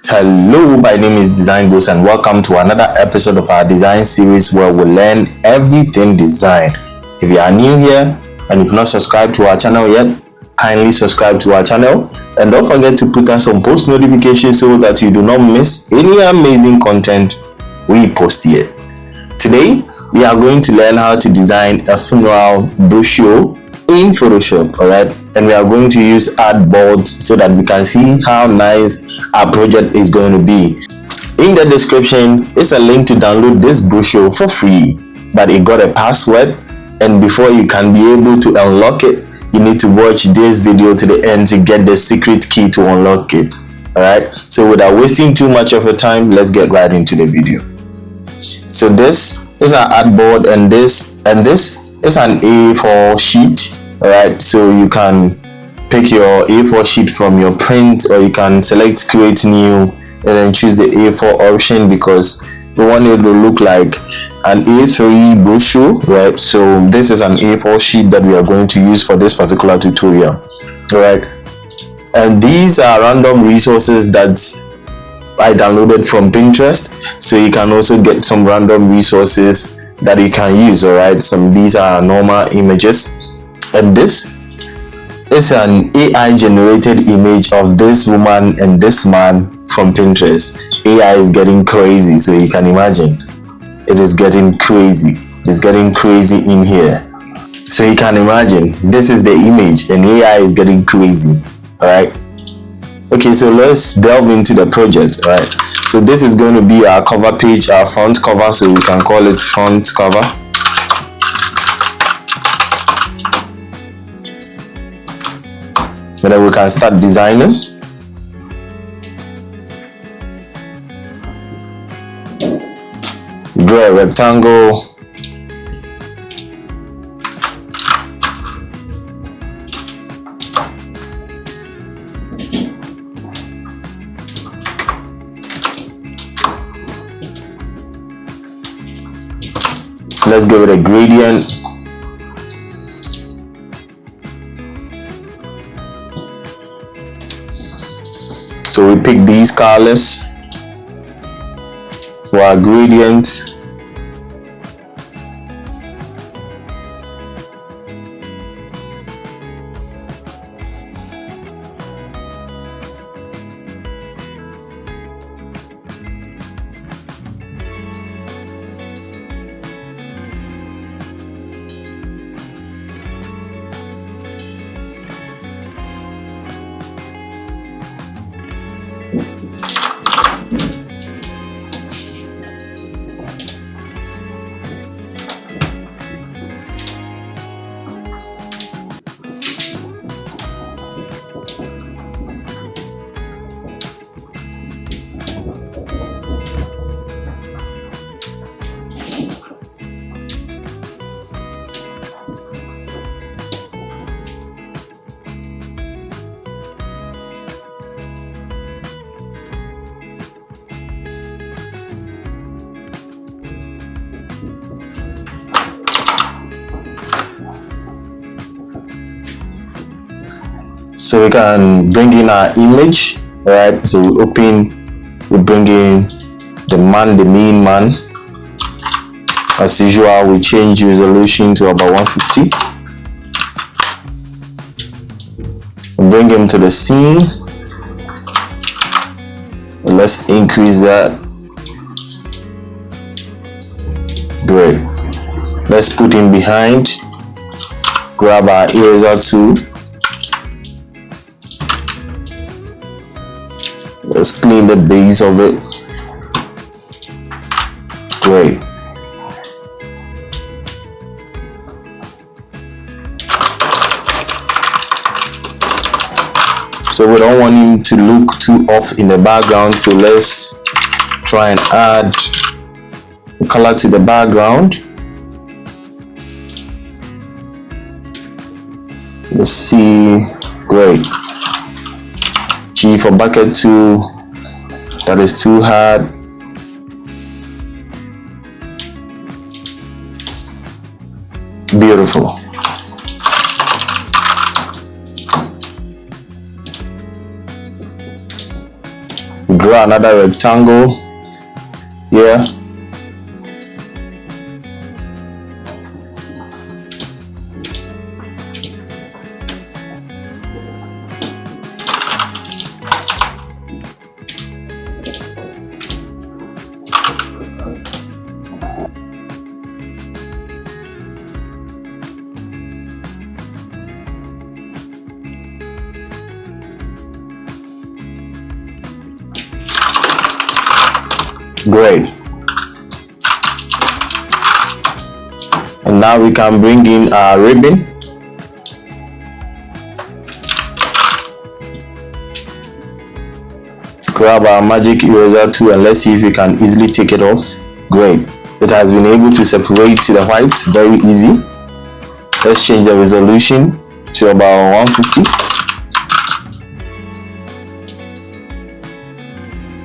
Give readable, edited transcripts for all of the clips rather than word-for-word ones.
Hello, my name is Design Ghost and welcome to another episode of our design series where we learn everything design. If you are new here and you've not subscribed to our channel yet, kindly subscribe to our channel and don't forget to put on post notifications so that you do not miss any amazing content we post here. Today, we are going to learn how to design a funeral brochure in Photoshop, alright, and we are going to use artboards so that we can see how nice our project is going to be. In the description is a link to download this brochure for free, but it got a password, and before you can be able to unlock it, you need to watch this video to the end to get the secret key to unlock it. Alright, so without wasting too much of your time, let's get right into the video. So this is our artboard, and this is an A4 sheet. Alright, so you can pick your A4 sheet from your print, or you can select create new and then choose the A4 option because we want it to look like an A3 brochure, right? So this is an A4 sheet that we are going to use for this particular tutorial. Alright, and these are random resources that I downloaded from Pinterest, so you can also get some random resources that you can use. Alright, these are normal images, and this is an AI generated image of this woman and this man from Pinterest. AI is getting crazy, so you can imagine it is getting crazy. It's getting crazy in here, so you can imagine this is the image and AI is getting crazy. Alright, okay, so let's delve into the project. Right, so this is going to be our cover page, our front cover, so we can call it front cover. And then we can start designing. Draw a rectangle. Let's give it a gradient. So we pick these colors for our gradient. So we can bring in our image. Alright, so we bring in the main man. As usual, we change resolution to about 150. We bring him to the scene. Let's increase that. Great. Let's put him behind. Grab our eraser tool. Let's clean the base of it. Great. So we don't want him to look too off in the background, so let's try and add color to the background. Let's see. Great. G for bucket 2. That is too hard. Beautiful. draw another rectangle here. Great. And now we can bring in our ribbon. Grab our magic eraser tool and let's see if we can easily take it off. Great. It has been able to separate the white very easy. Let's change the resolution to about 150.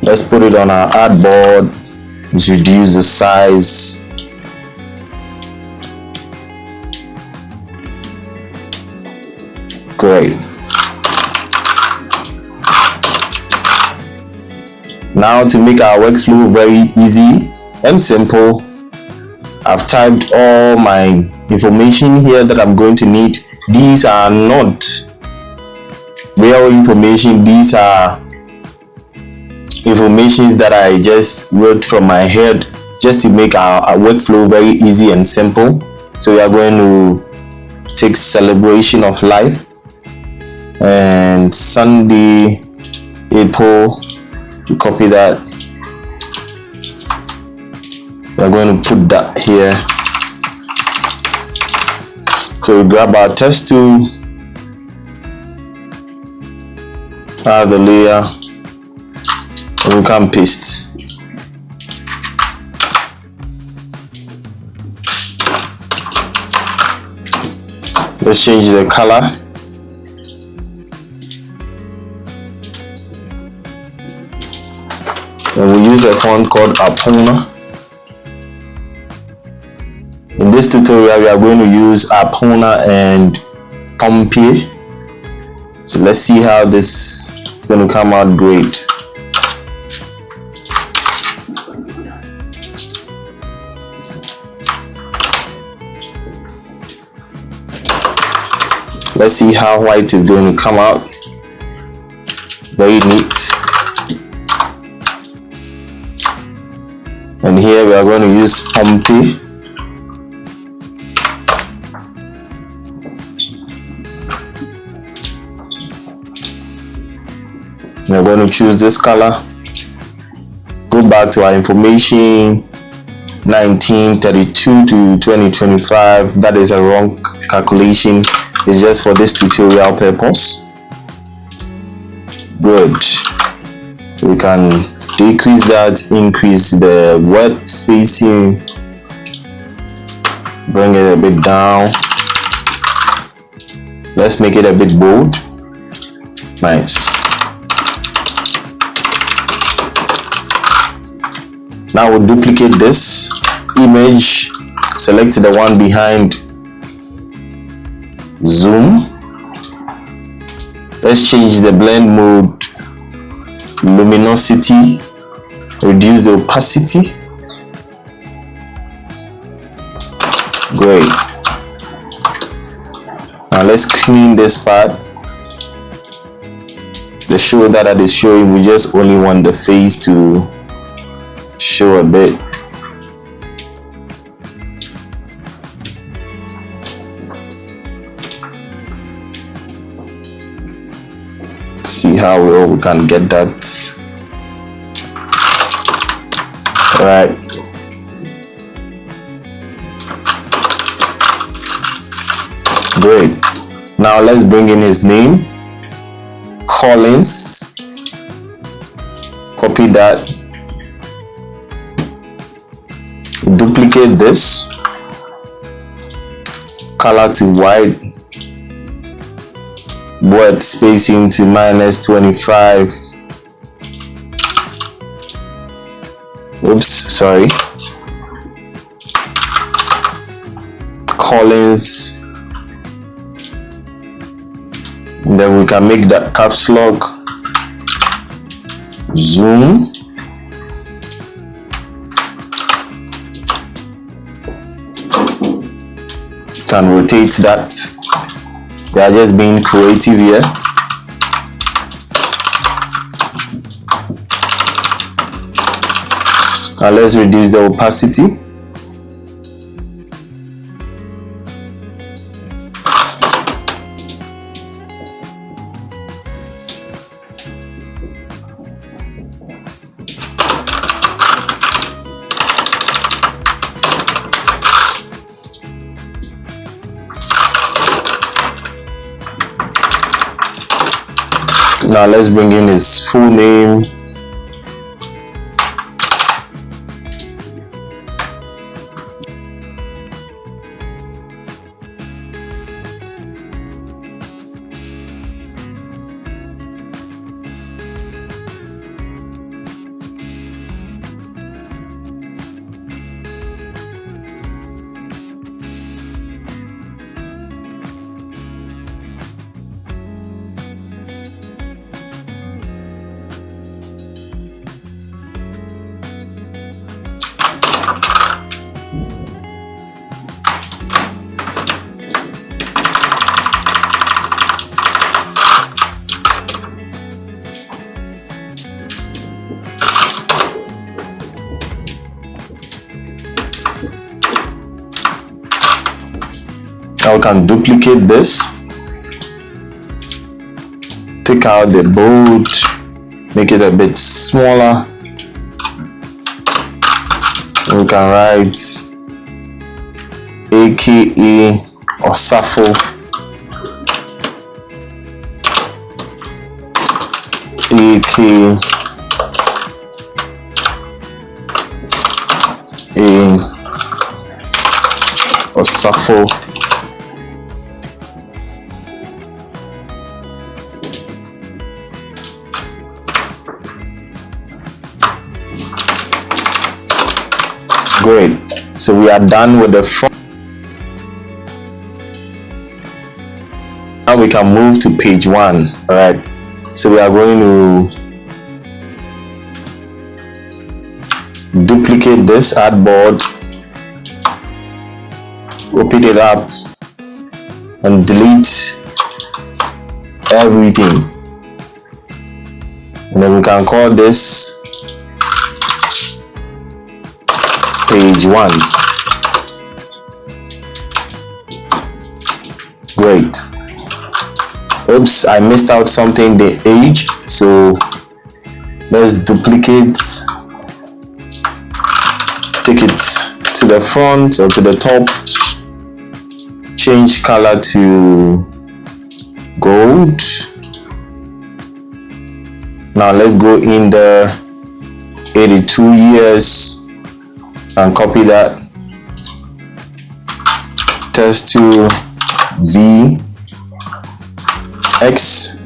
Let's put it on our artboard. Let's reduce the size. Great. Now to make our workflow very easy and simple, I've typed all my information here that I'm going to need. These are not real information. These are informations that I just wrote from my head just to make our workflow very easy and simple. So we are going to take celebration of life and Sunday, April. To copy that, we are going to put that here. So we grab our text tool, add the layer, and we can paste. Let's change the color. And we use a font called Apona. In this tutorial, we are going to use Apona and Pompeii. So let's see how this is going to come out great. Let's see how white is going to come out. Very neat. And here we are going to use Pompeii. We are going to choose this color. Go back to our information, 1932 to 2025. That is a wrong calculation. It's just for this tutorial purpose. Good. So we can decrease that, increase the word spacing, bring it a bit down. Let's make it a bit bold. Nice. Now we'll duplicate this image, select the one behind, zoom. Let's change the blend mode, luminosity, reduce the opacity. Great. Now let's clean this part. The show that it is showing, we just only want the face to show a bit. See how we can get that. All right. Great. Now let's bring in his name, Collins. Copy that. Duplicate this. Color to white. Word spacing to -25. Oops, sorry. Collins. Then we can make that caps lock. zoom, can rotate that. We are just being creative here. Now let's reduce the opacity. Now let's bring in his full name. Now we can duplicate this, take out the bold, make it a bit smaller. We can write AKA or Safo, AKA or Safo. Great. So we are done with the front. Now we can move to page 1. All right. So we are going to duplicate this artboard, open it up, and delete everything. And then we can call this page 1. Great. Oops, I missed out something, the age. So let's duplicate, take it to the front or to the top, change color to gold. Now let's go in there, 82 years, and copy that. Text to V X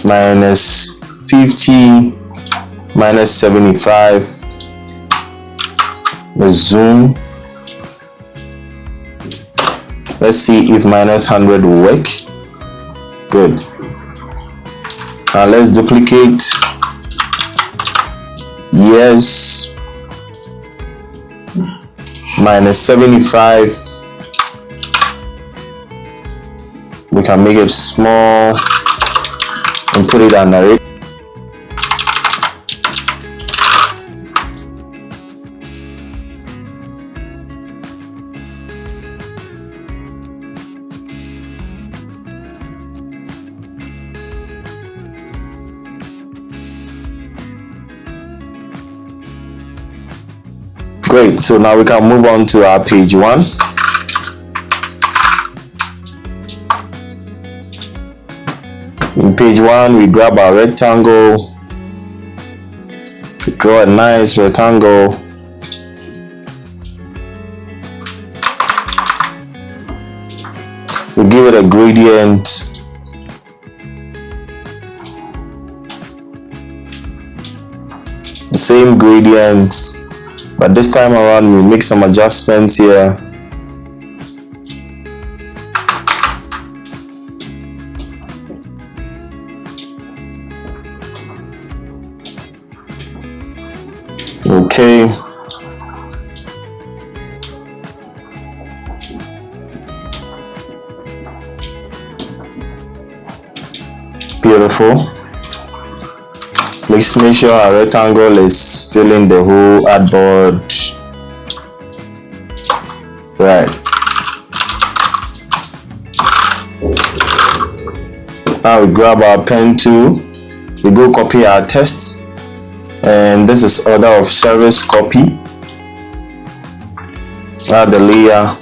minus 50 minus 75. Let's zoom. Let's see if minus 100 will work. Good. Now let's duplicate years minus 75. We can make it small and put it under it. Great, so now we can move on to our page 1. In page 1, we grab our rectangle, we draw a nice rectangle, we give it a gradient, the same gradient. But this time around, we make some adjustments here. Okay. Beautiful. Let's make sure our rectangle is filling the whole artboard. Right. Now we grab our pen tool, we go copy our text, and this is order of service copy. Add the layer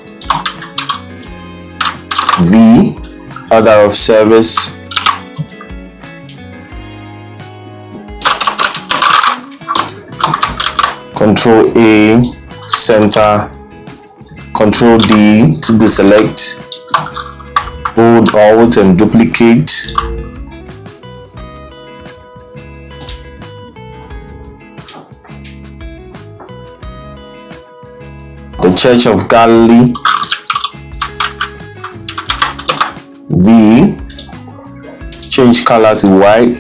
V, order of service. Control A, center. Control D to deselect. Hold Alt and duplicate. The Church of Galilee. V. Change color to white.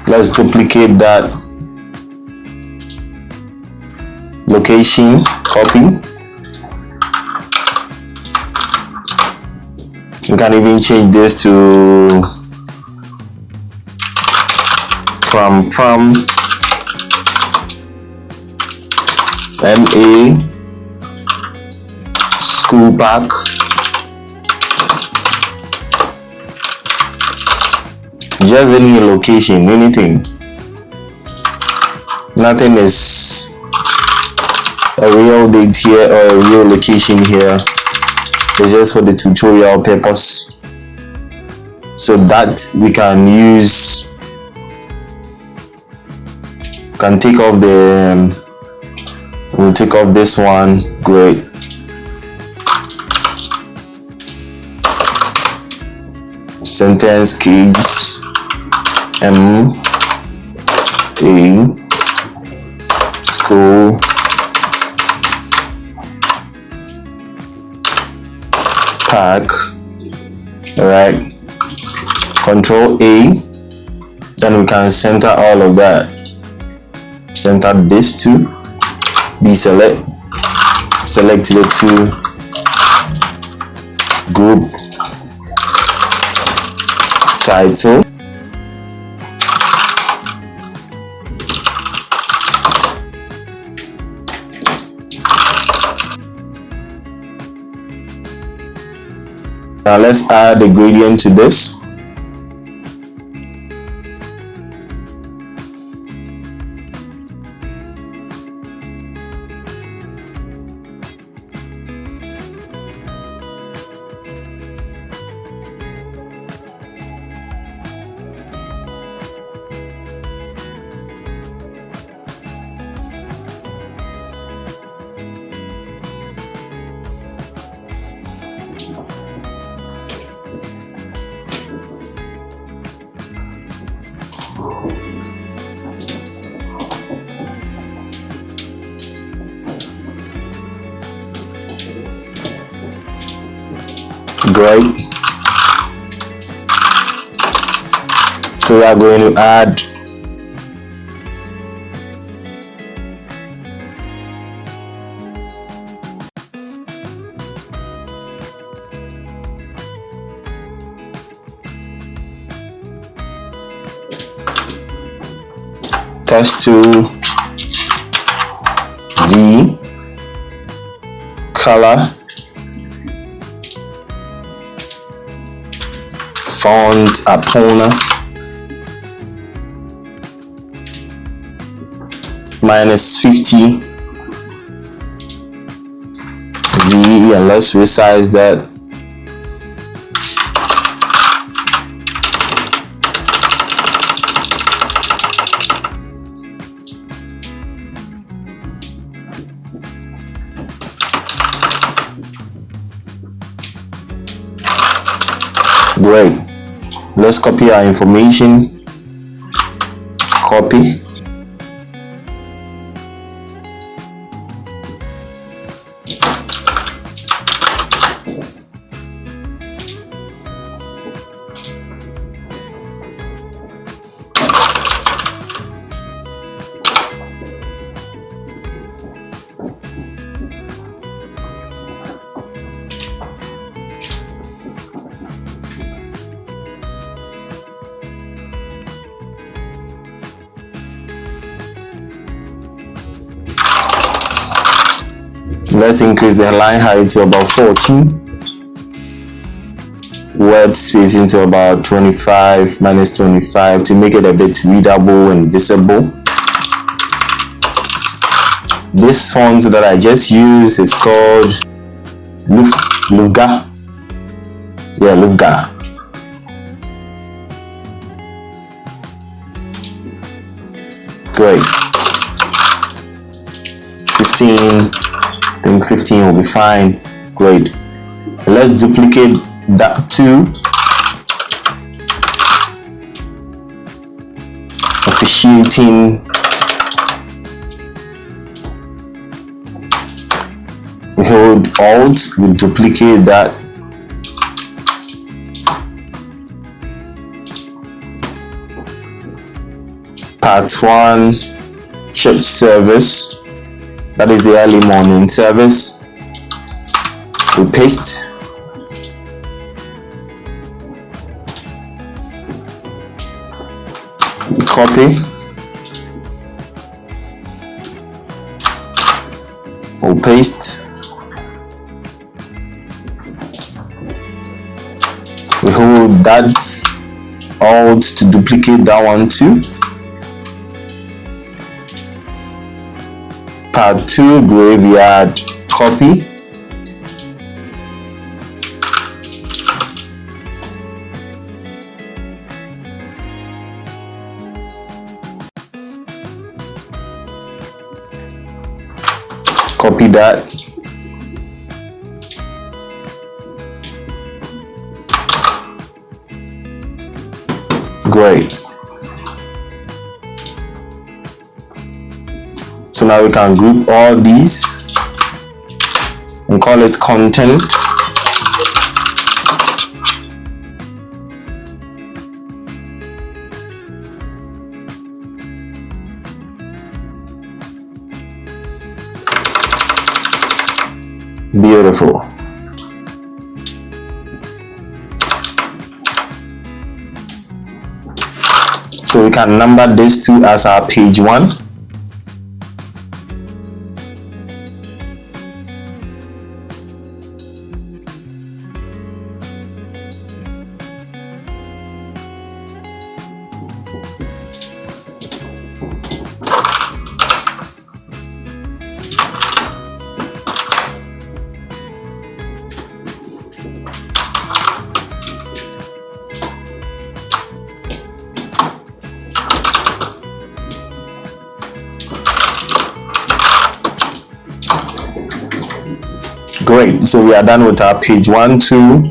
Let's duplicate that. Location, copy. You can even change this to prom MA school park. Just any location, anything. Nothing is a real date here or a real location here. It's just for the tutorial purpose, so that we can use, can take off the, we'll take off this one. Great. Sentence keys M A school park. All right, Control A, then we can center all of that. Center this two, deselect, select the two, group title, now let's add a gradient to this. Great. So we are going to add text to V, color, font Apona, -50 V, and let's resize that. Great. Let's copy our information. Copy. Let's increase the line height to about 14. Word spacing to about 25 minus 25 to make it a bit readable and visible. This font that I just used is called Lufga. Yeah, Lufga. Great. 15. I think 15 will be fine. Great. Let's duplicate that too. Officiating. We hold Alt, we duplicate that. Part 1, church service. That is the early morning service. We paste. We copy. We paste. We hold that Alt to duplicate that one too. Part 2, graveyard, copy. Copy that. Great. So now we can group all these and call it content. Beautiful. So we can number this two as our page 1. Great, so we are done with our page 1, 2.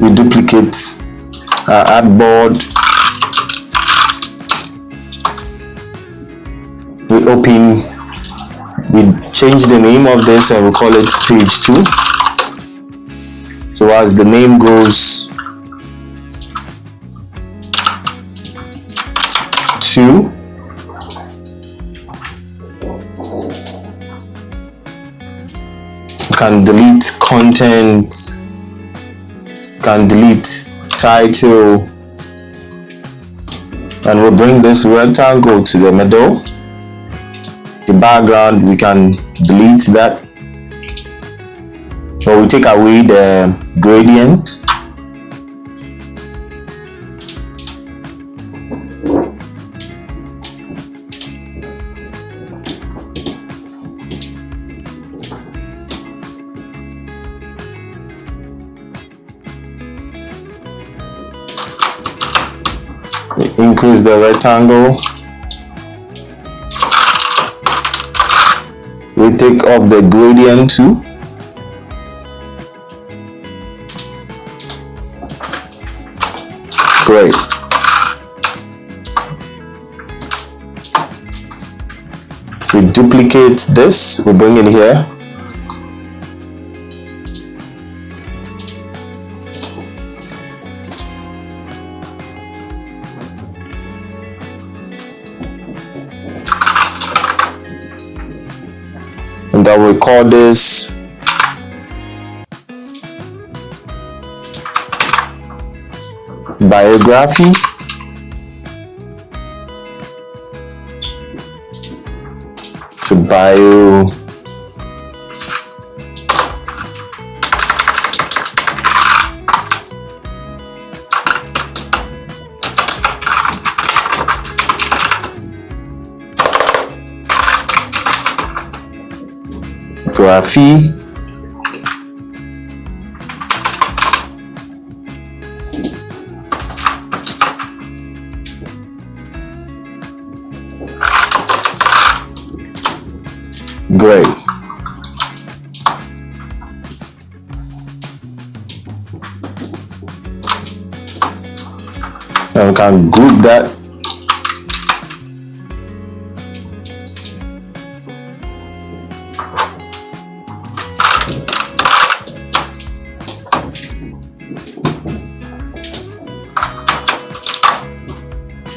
We duplicate our artboard. We open, we change the name of this and we call it page 2. So as the name goes, 2. Can delete content, can delete title, and we'll bring this rectangle to the middle. The background, we can delete that, or we take away the gradient. Increase the rectangle. We take off the gradient too. Great. We duplicate this, we bring it here. And then we call this biography. So biography. biography. Great. And we can group that.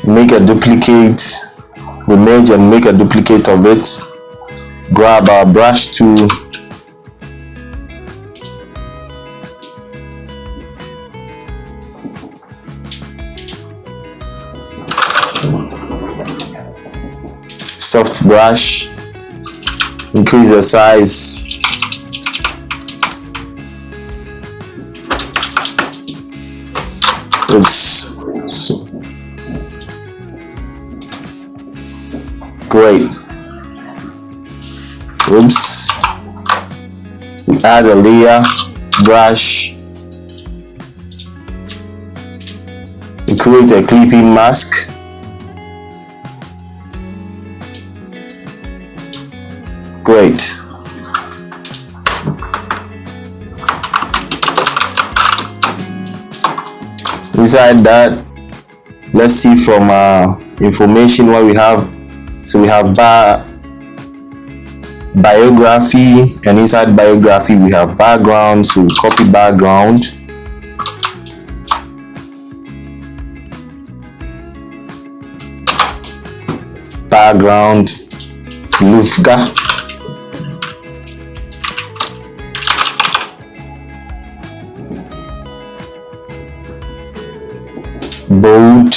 Make a duplicate. We merge and make a duplicate of it. Grab our brush tool, soft brush, increase the size, oops, great. Oops, we add a layer, brush, we create a clipping mask, great. Inside that, let's see from information what we have. So we have biography, and inside biography we have background, so we copy background, Lufga, bold,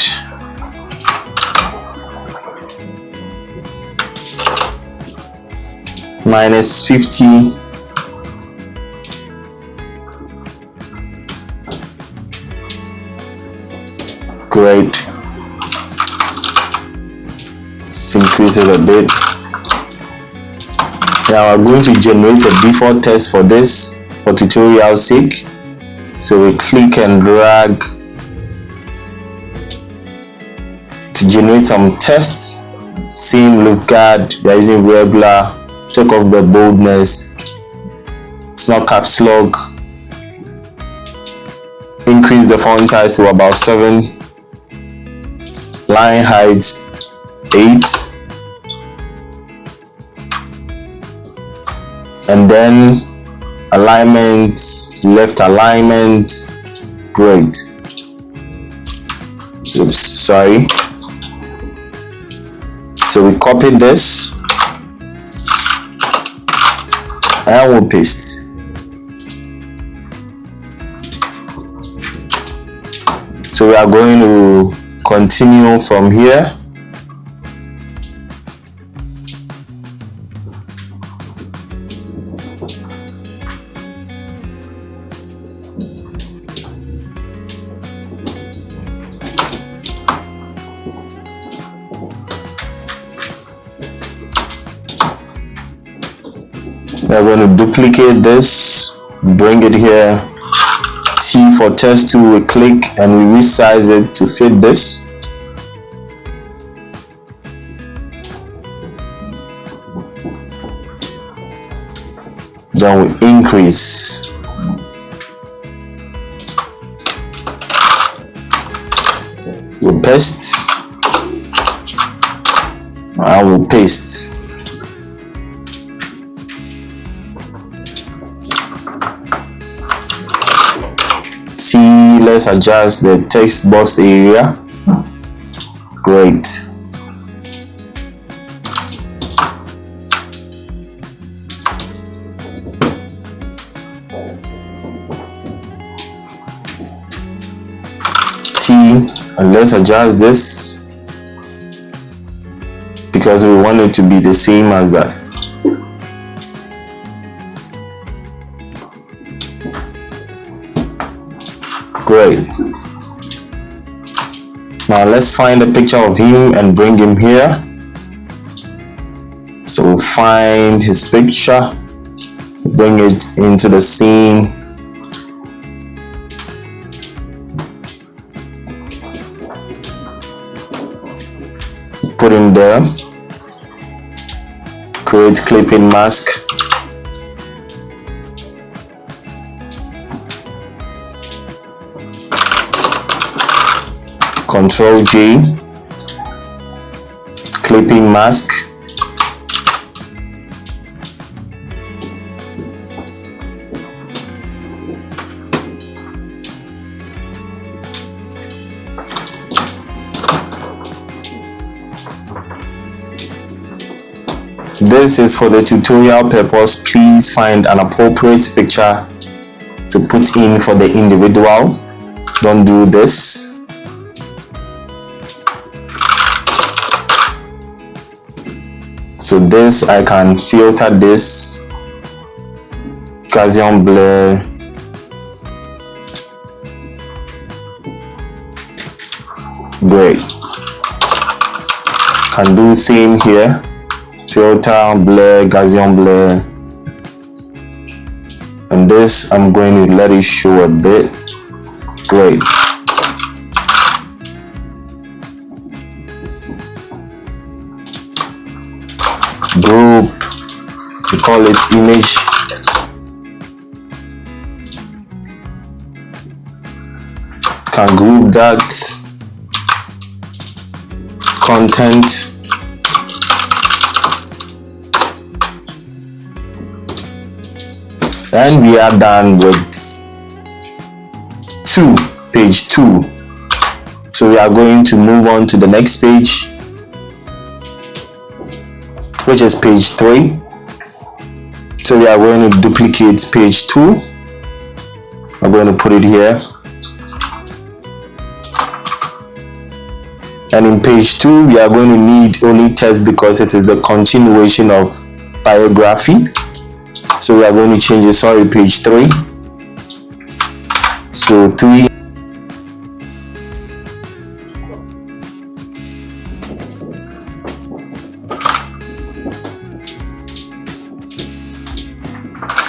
-50, great. Let's increase it a bit. Now we're going to generate a default text for this for tutorial sake. So we click and drag to generate some tests. Same Lufgard, we are using regular. Take off the boldness, it's not caps lock, increase the font size to about 7, line height 8, and then alignment, left alignment, great. Oops, sorry. So we copy this and we'll paste. So we are going to continue from here. We are going to duplicate this, bring it here, T for text tool, we click and we resize it to fit this. Then we increase. We paste and we paste. Let's adjust the text box area. Great. T, and let's adjust this because we want it to be the same as that. Great. Now let's find a picture of him and bring him here. So we'll find his picture. bring it into the scene. Put in there. Create clipping mask. Control J. Clipping mask. This is for the tutorial purpose. Please find an appropriate picture to put in for the individual. Don't do this. So this, I can filter this Gaussian blur. Great. Can do same here. Filter, blur, Gaussian blur. And this, I'm going to let it show a bit. Great. Group, we call it image. Can group that. Content. And we are done with page 2. So we are going to move on to the next page, which is page 3. So we are going to duplicate page 2. I'm going to put it here. And in page 2, we are going to need only text because it is the continuation of biography. So we are going to change it, page 3. So 3.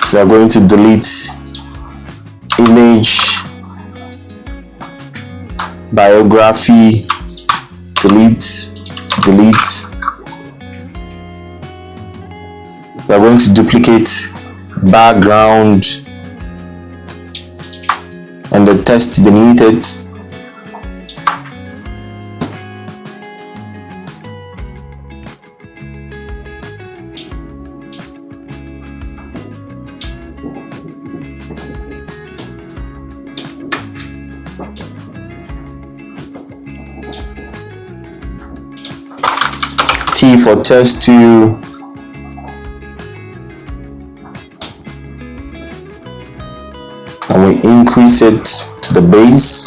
So I'm going to delete image, biography, delete. We're going to duplicate background and the text beneath it. T for text to and we increase it to the base.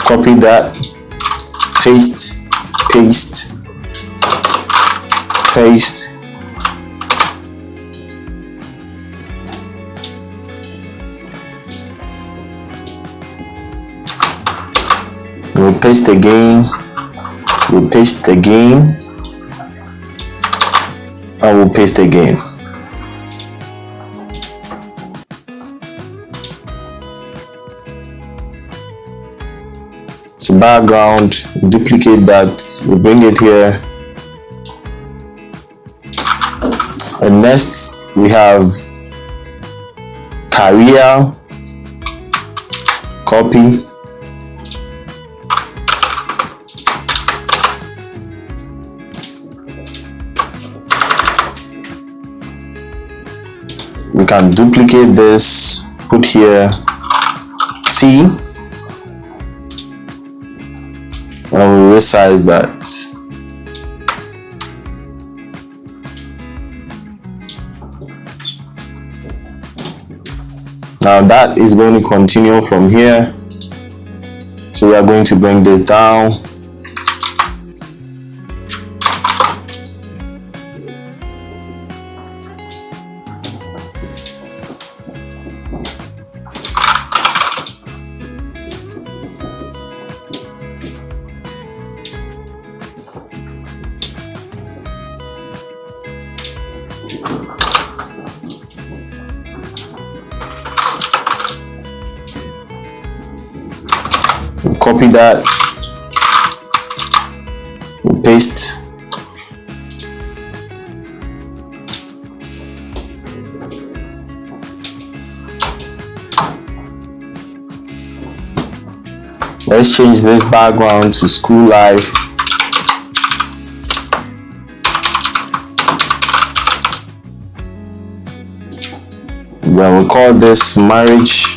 Copy that, paste. We'll paste again, and we'll paste again. So background, we duplicate that, we bring it here. And next we have career, copy. We can duplicate this, put here T, and we'll resize that. Now that is going to continue from here. So we are going to bring this down. We'll copy that, we'll paste. Let's change this background to school life. Then we'll call this marriage.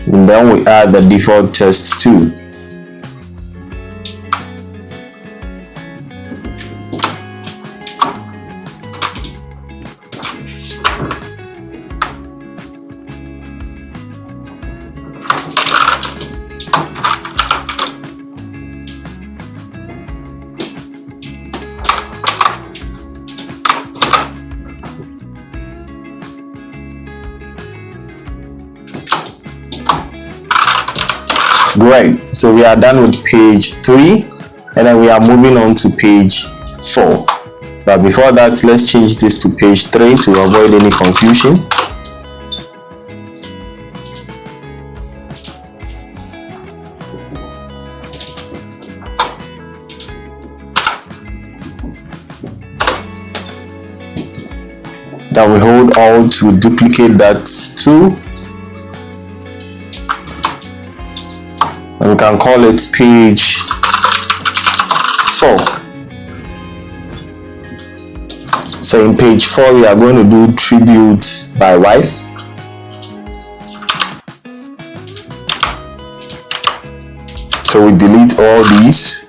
And then we add the default text too. Great, so we are done with page 3 and then we are moving on to page 4. But before that, let's change this to page 3 to avoid any confusion. Then we hold Alt to duplicate that too. And we can call it page 4. So in page 4 we are going to do tribute by wife. So we delete all these.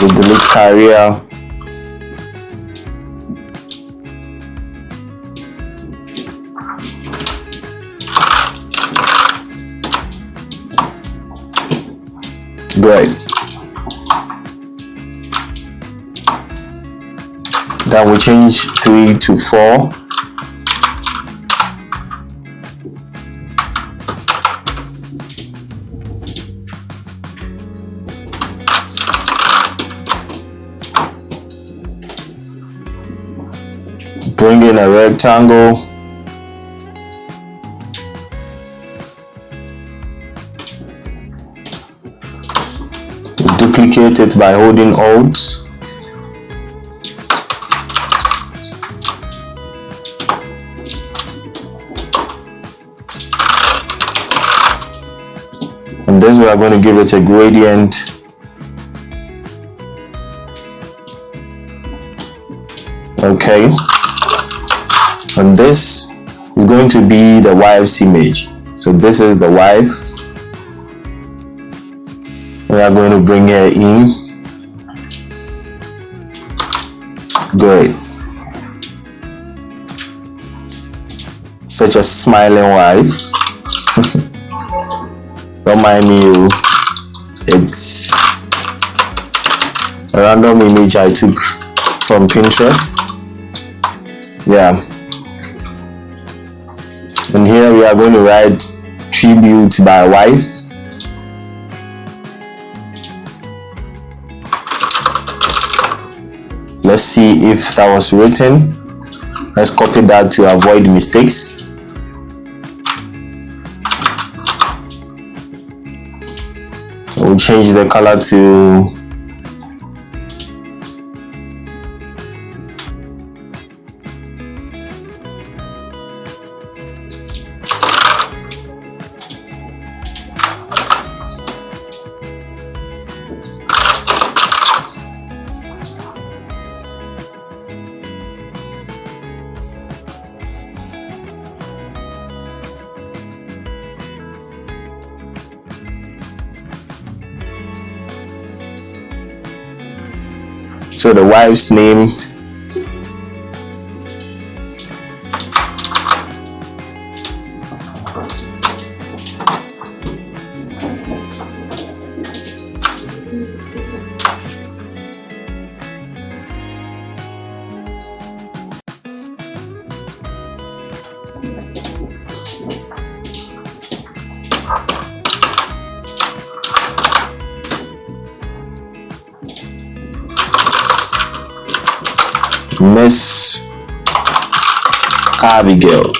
We delete career. Great. Then we change 3 to 4. Bring in a rectangle. Duplicate it by holding Alt. And this we are going to give it a gradient. Okay. And this is going to be the wife's image. So this is the wife. We are going to bring her in. Great. Such a smiling wife. Don't mind me, it's a random image I took from Pinterest. Yeah. And here we are going to write tribute by wife. Let's see if that was written. Let's copy that to avoid mistakes. We'll change the color to so the wife's name Miss Abigail.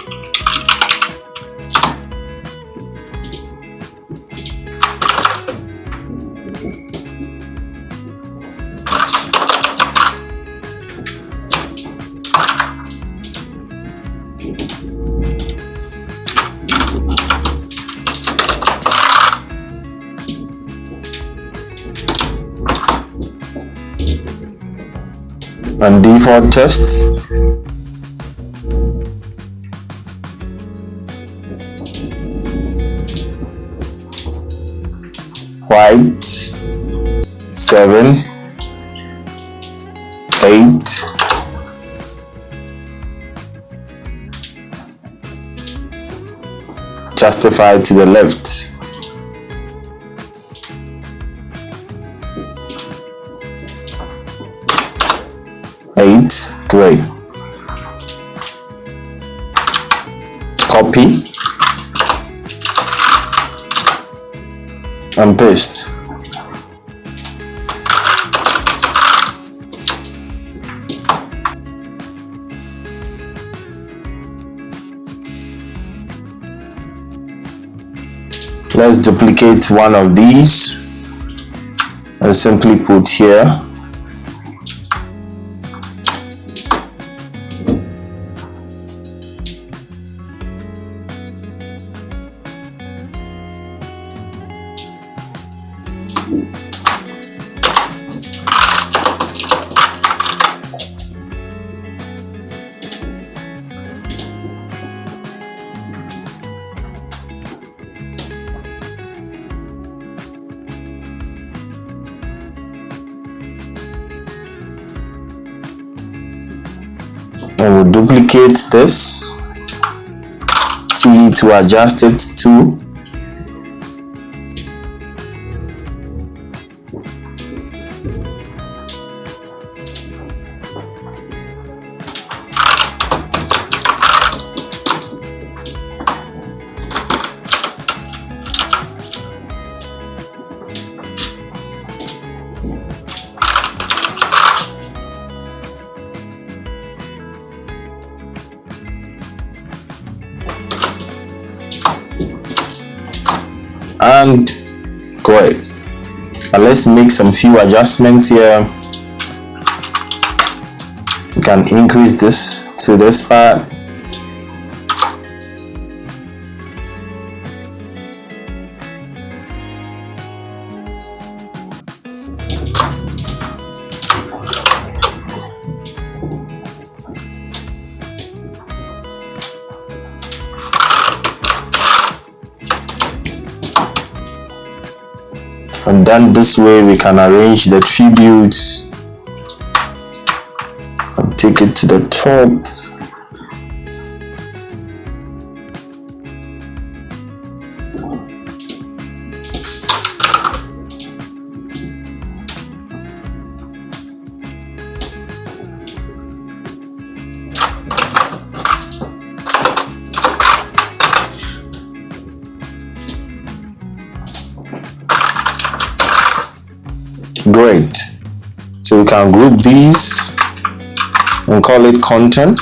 And default tests. White 7, 8, justify to the left. Great. Copy and paste. Let's duplicate one of these and simply put here. And we'll duplicate this, T to adjust it to. And great. Now let's make some few adjustments here. We can increase this to this part. And then this way we can arrange the tributes and take it to the top. Great. So we can group these and call it content.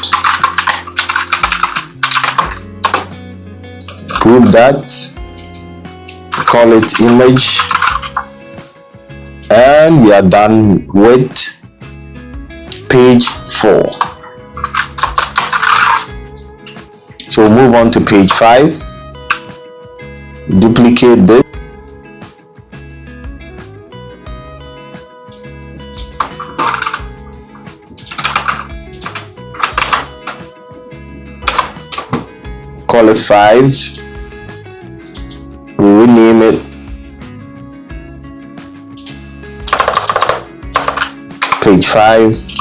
Group that, call it image, and we are done with page 4. So we'll move on to page 5. Duplicate this. Call it 5. We rename it page 5.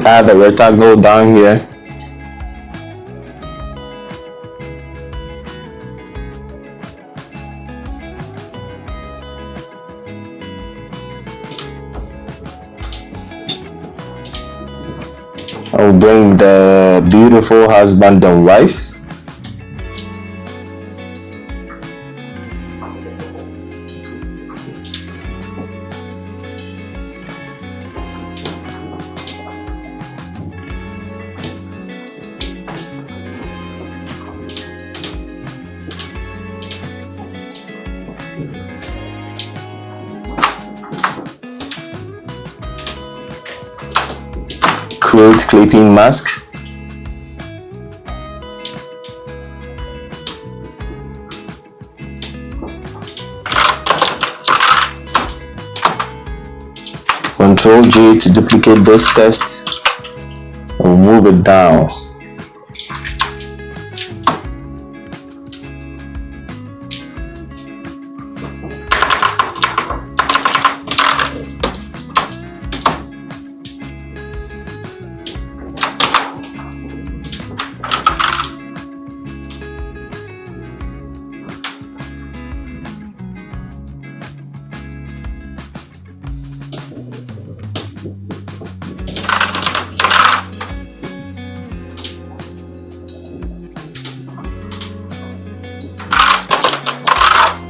add the rectangle down here. I'll bring the beautiful husband and wife. Create clipping mask. Ctrl J to duplicate this text and move it down.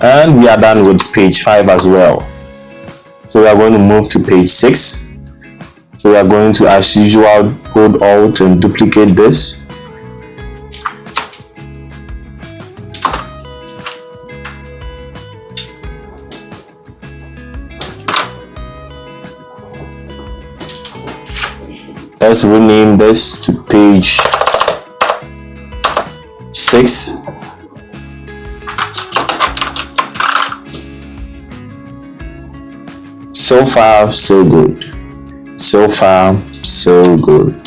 And we are done with page 5 as well. So we are going to move to page 6. So we are going to, as usual, hold Alt and duplicate this. Let's rename this to page 6. So far, so good. So far, so good.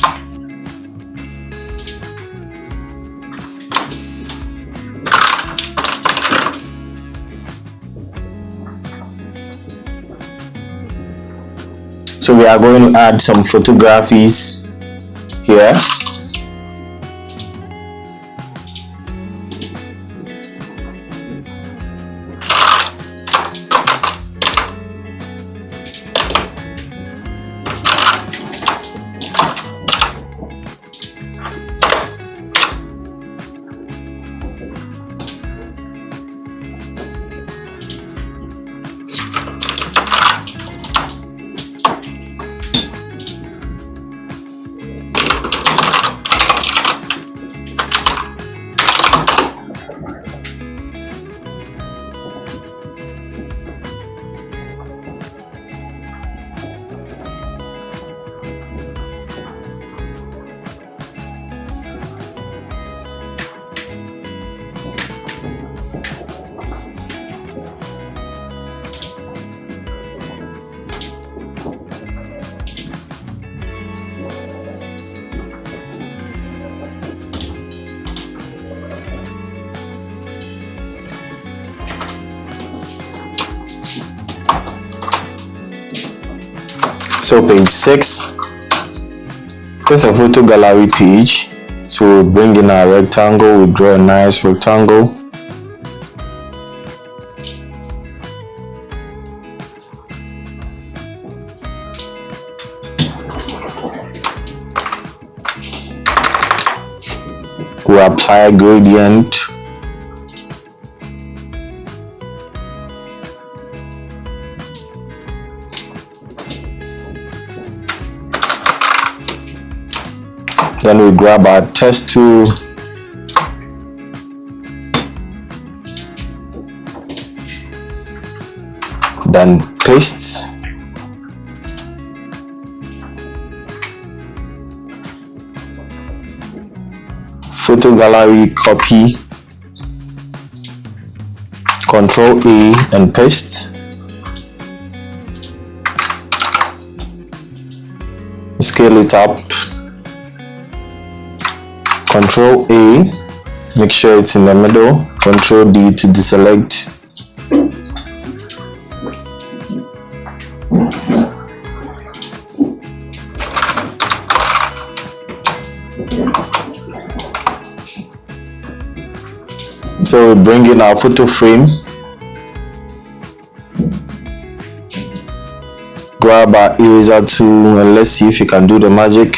So we are going to add some photographies here. So page 6, this is a photo gallery page. So we'll bring in our rectangle, we'll draw a nice rectangle. We'll apply a gradient. Then we grab our text tool, then paste, photo gallery, copy, Ctrl A and paste. Scale it up. Ctrl A, make sure it's in the middle. Ctrl D to deselect. So we bring in our photo frame, grab our eraser tool, and let's see if you can do the magic.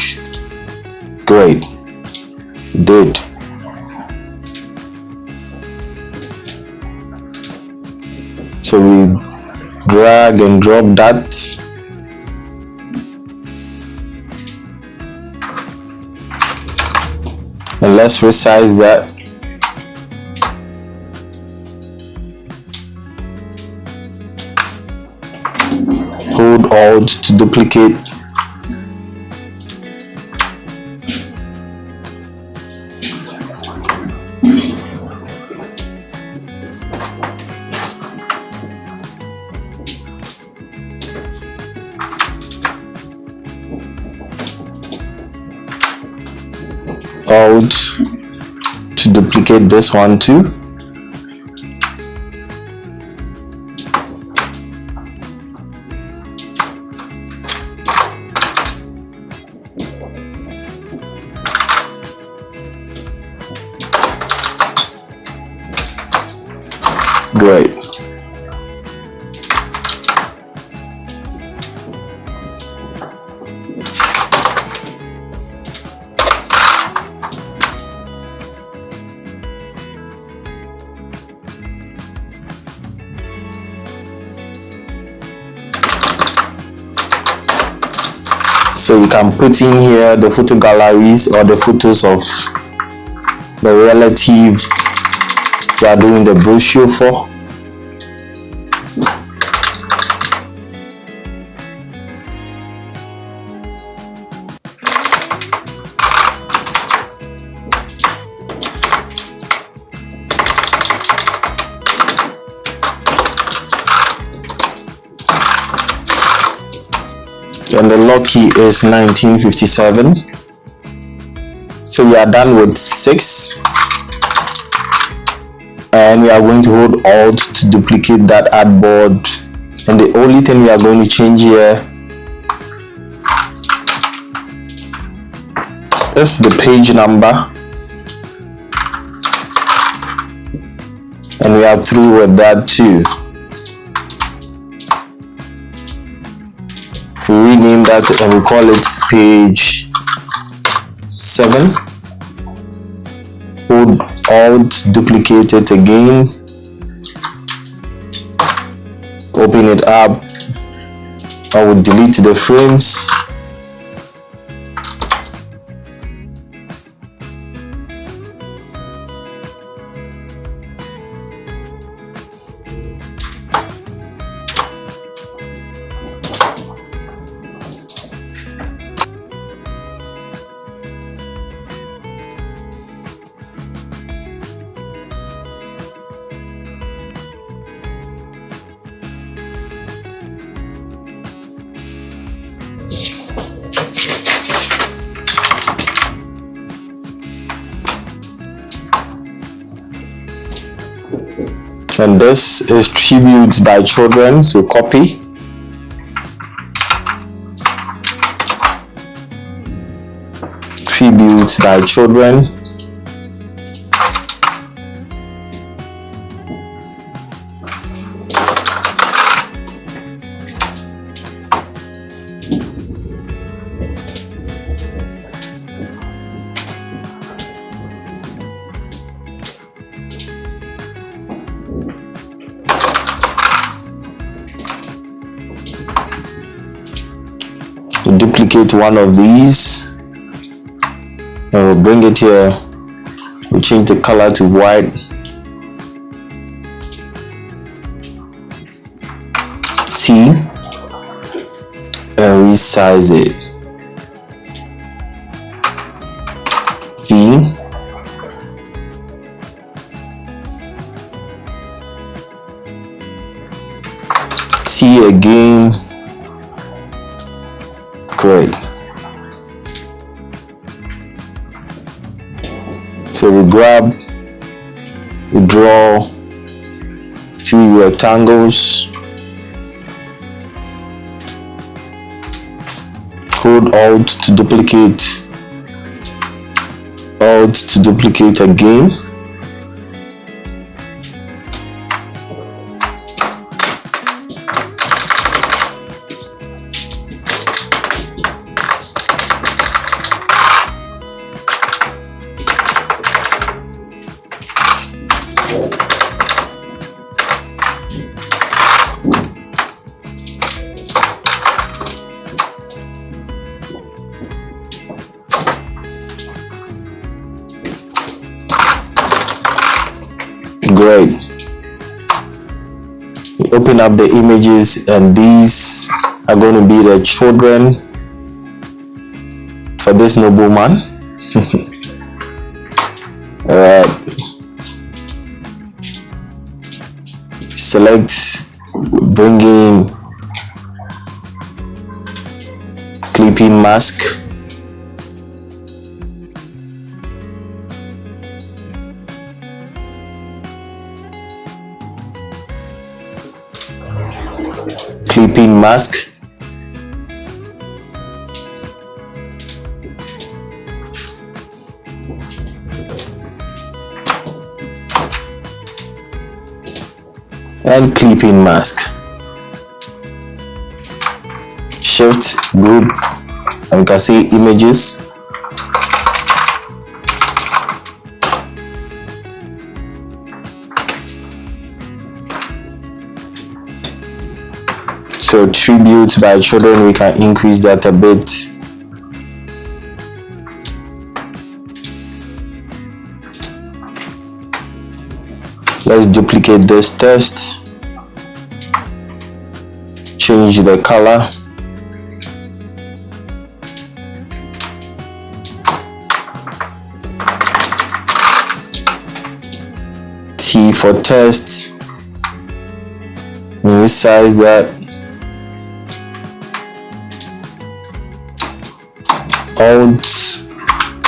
Great, did. So we drag and drop that. And let's resize that. Hold Alt to duplicate. Alt to duplicate this one too. Great. So you can put in here the photo galleries or the photos of the relative you are doing the brochure for. And the lock key is 1957. So we are done with 6, and we are going to hold Alt to duplicate that artboard, and the only thing we are going to change here is the page number, and we are through with that too. We rename that and we call it page 7. Hold Alt, duplicate it again, open it up. I will delete the frames. And this is tributes by children, so copy. Tributes by children. Duplicate one of these and we'll bring it here. We'll change the color to white. T and resize it. V. T again. Great. So we grab, we draw 3 rectangles, hold Alt to duplicate, Alt to duplicate again. Great. We open up the images, and these are going to be the children for this nobleman. Alright. Select, bring in clipping mask. Clipping mask. And clipping mask. Shift group, and you can see images. So tribute by children, we can increase that a bit. Let's duplicate this text, change the color, T for text, and resize that. Alt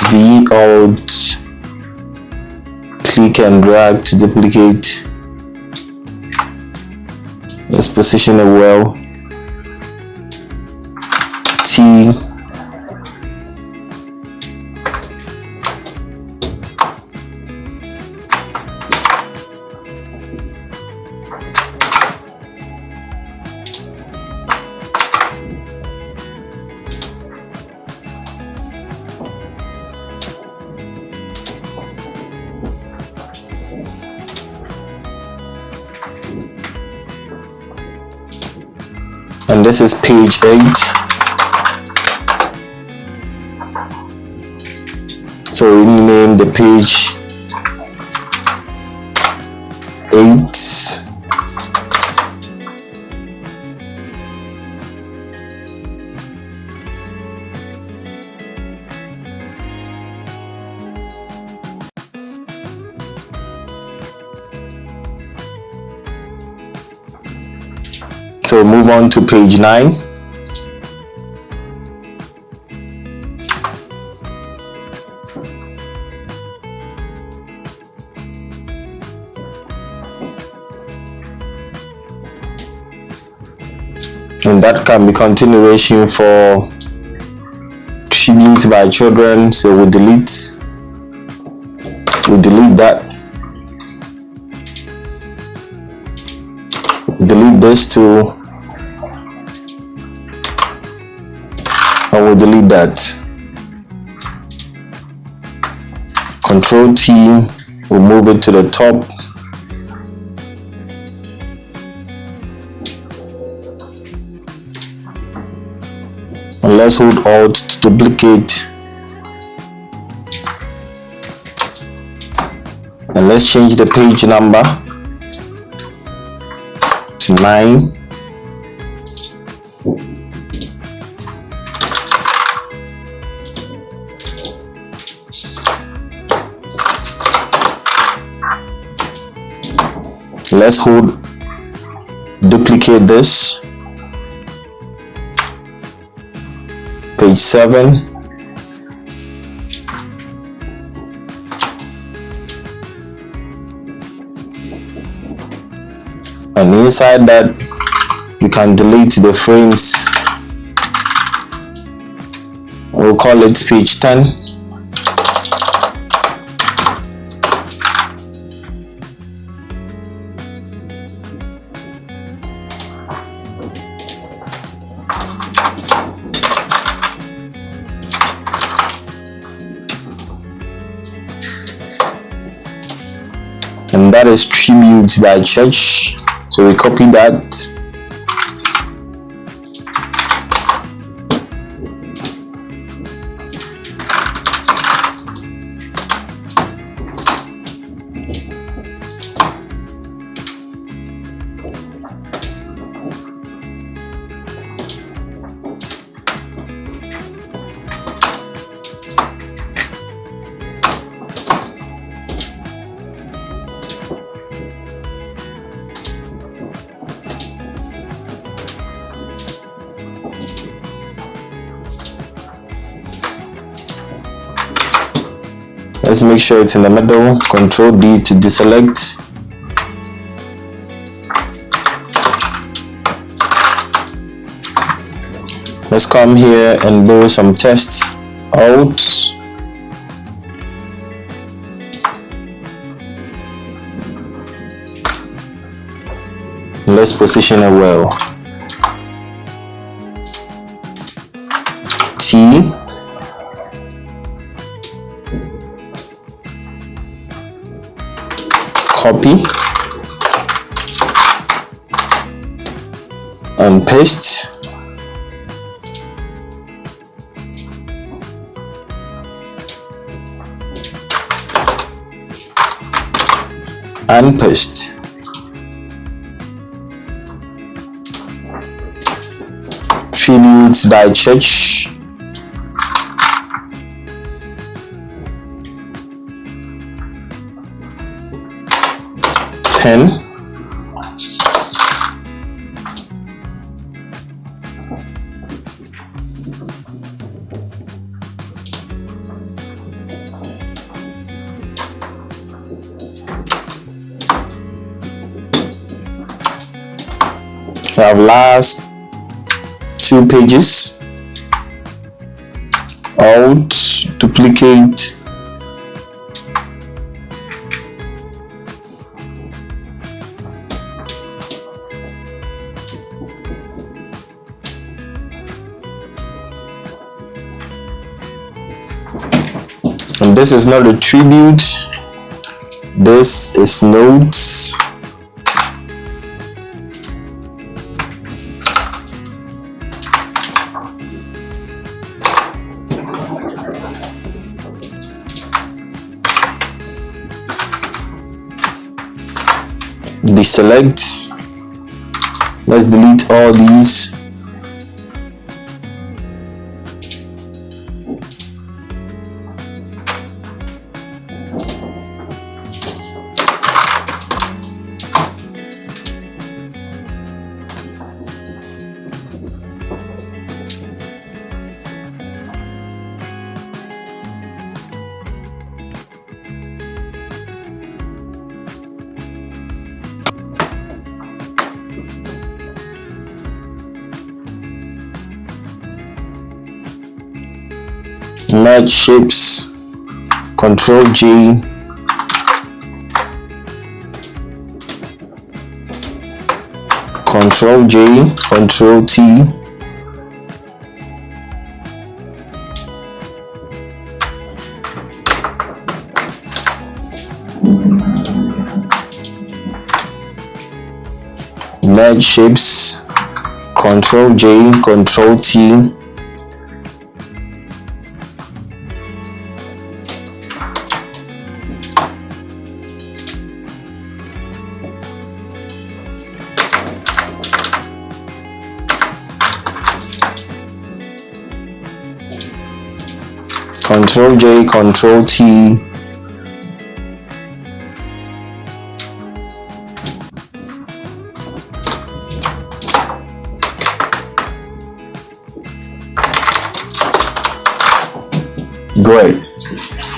V, Alt, click and drag to duplicate. Let's position it well. T, and this is page 8. So we name the page 8. So move on to page 9. And that can be continuation for tribute by children. So we delete that. Delete this too. I will delete that. Control T, we'll move it to the top. And let's hold Alt to duplicate. And let's change the page number to 9. Let's duplicate this. Page 7. And inside that, you can delete the frames. We'll call it page 10. that is Tribute by Church. So we copy that. Let's make sure it's in the middle. Control D to deselect. Let's come here and do some tests. Alt. Let's position it well. T. Copy and paste. And paste. Tributes by Church. Pen. We have last 2 pages. Alt, duplicate. And this is not a tribute, this is notes. Deselect. Let's delete all these. Merge shapes, Control J, Control J, Control T, merge shapes, Control J, Control T, Control J, Control T, great.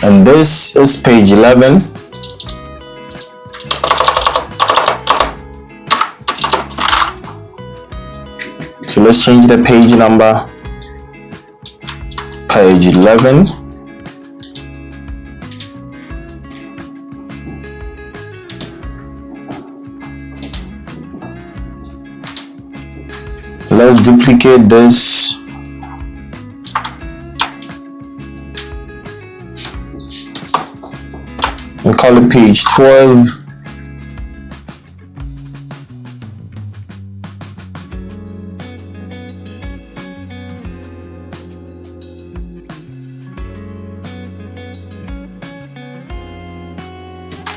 And this is page 11. So let's change the page number. Page 11. Let's duplicate this. And call it page 12.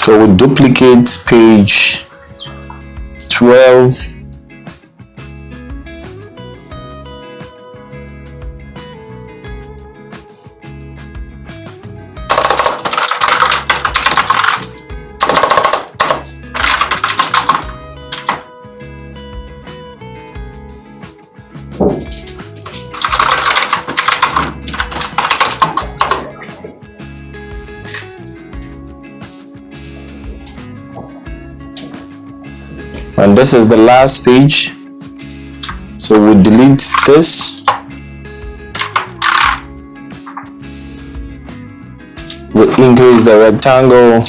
So we'll duplicate page 12. And this is the last page, so we'll delete this. We'll increase the rectangle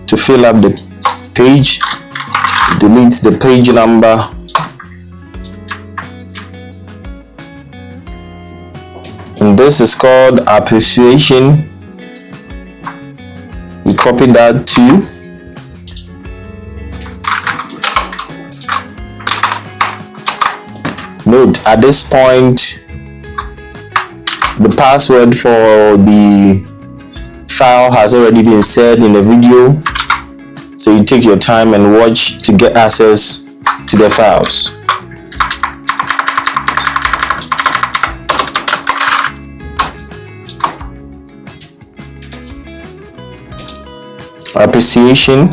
to fill up the page, delete the page number, and this is called appreciation. We copy that too. Note, at this point the password for the file has already been said in the video, so you take your time and watch to get access to the files. Appreciation.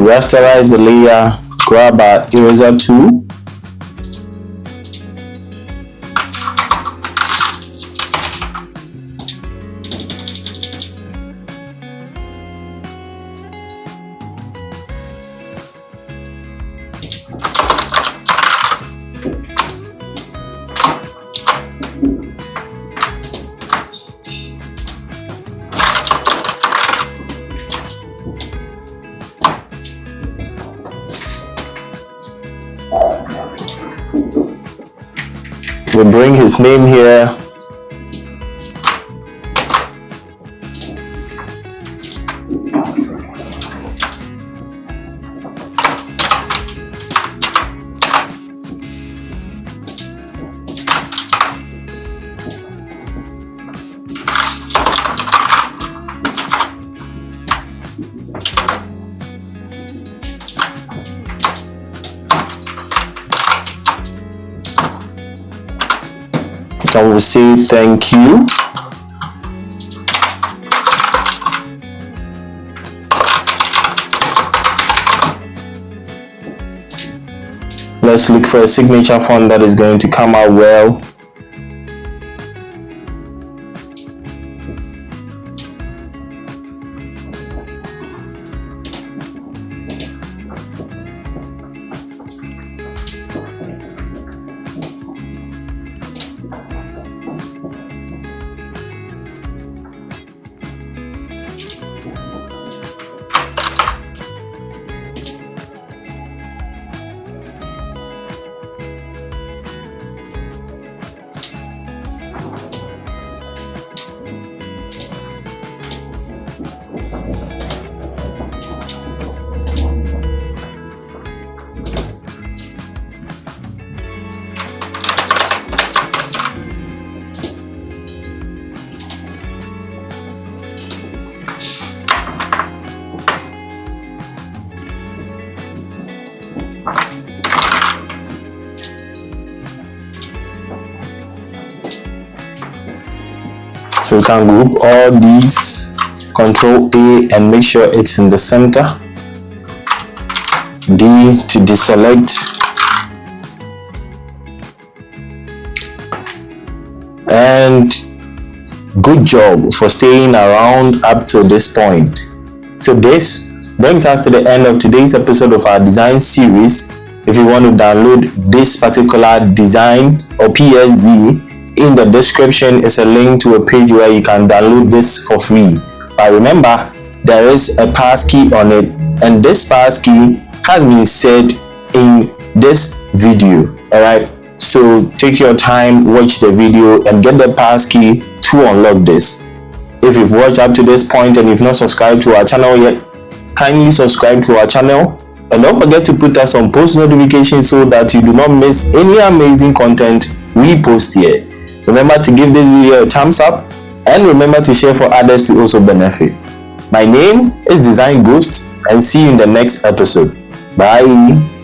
Rasterize the layer, grab our eraser tool, we'll bring his name here. I will say thank you. Let's look for a signature font that is going to come out well. So we can group all these, Control A, and make sure it's in the center. D to deselect. And good job for staying around up to this point. So this brings us to the end of today's episode of our design series. If you want to download this particular design or PSD, in the description is a link to a page where you can download this for free. But remember, there is a passkey on it, and this passkey has been said in this video. All right, so take your time, watch the video, and get the passkey to unlock this. If you've watched up to this point and you've not subscribed to our channel yet, kindly subscribe to our channel, and don't forget to put us on post notifications so that you do not miss any amazing content we post here. Remember to give this video a thumbs up, and remember to share for others to also benefit. My name is Design Ghost, and see you in the next episode. Bye.